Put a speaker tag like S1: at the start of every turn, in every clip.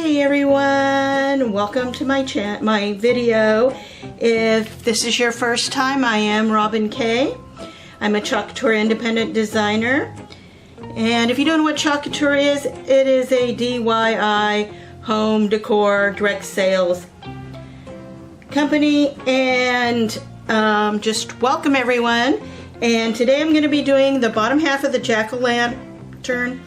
S1: Hey everyone, welcome to my video. If this is your first time, I am Robin Kay. I'm a Chalk Couture independent designer. And if you don't know what Chalk Couture is, it is a DIY home decor direct sales company. And just welcome everyone. And today I'm going to be doing the bottom half of the jack-o'-lantern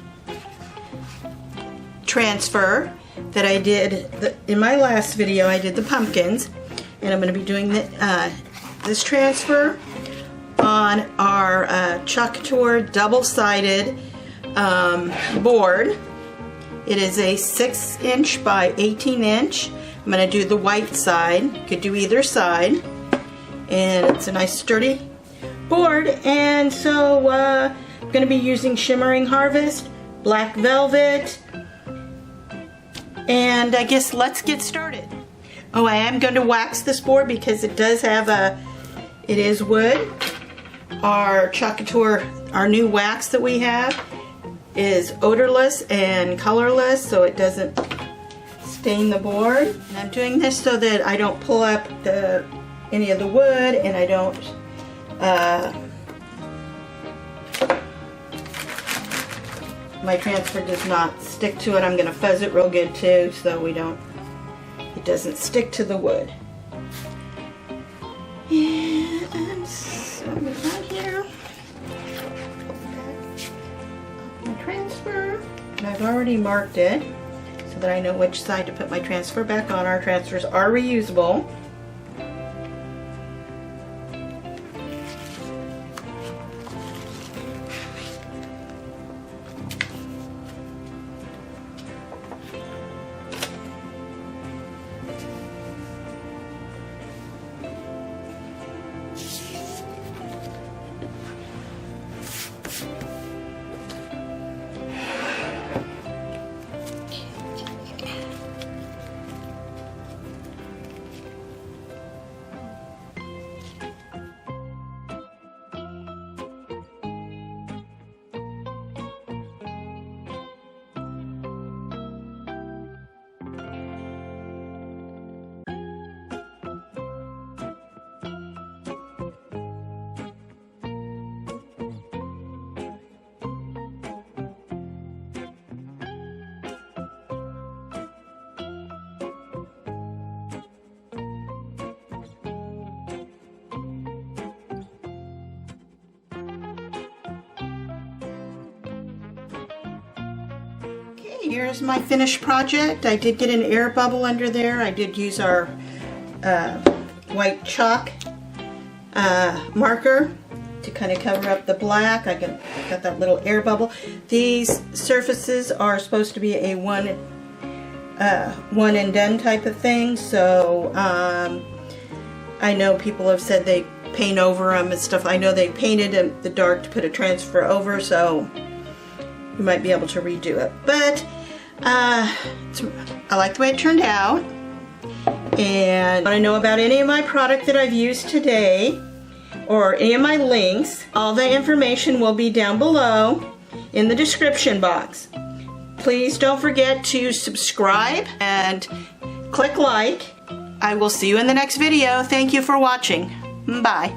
S1: transfer that I did in my last video. I did the pumpkins, and I'm going to be doing this transfer on our Chalk Couture double-sided board. It is a 6" by 18". I'm going to do the white side. You could do either side, and it's a nice sturdy board. And so I'm going to be using Shimmering Harvest, Black Velvet, and I guess let's get started. Oh, I am going to wax this board because it does have it is wood. Our Chalk Couture, our new wax that we have, is odorless and colorless, so it doesn't stain the board. And I'm doing this so that I don't pull up any of the wood, and I don't my transfer does not stick to it. I'm going to fuzz it real good too, so it doesn't stick to the wood. And so right here, my transfer, and I've already marked it so that I know which side to put my transfer back on. Our transfers are reusable. Here's my finished project. I did get an air bubble under there. I did use our white chalk marker to kind of cover up the black. I got that little air bubble. These surfaces are supposed to be a one and done type of thing, so I know people have said they paint over them and stuff. I know they painted the dark to put a transfer over, so you might be able to redo it. But I like the way it turned out. And want to know about any of my product that I've used today, or any of my links, all the information will be down below in the description box. Please don't forget to subscribe and click like. I will see you in the next video. Thank you for watching. Bye.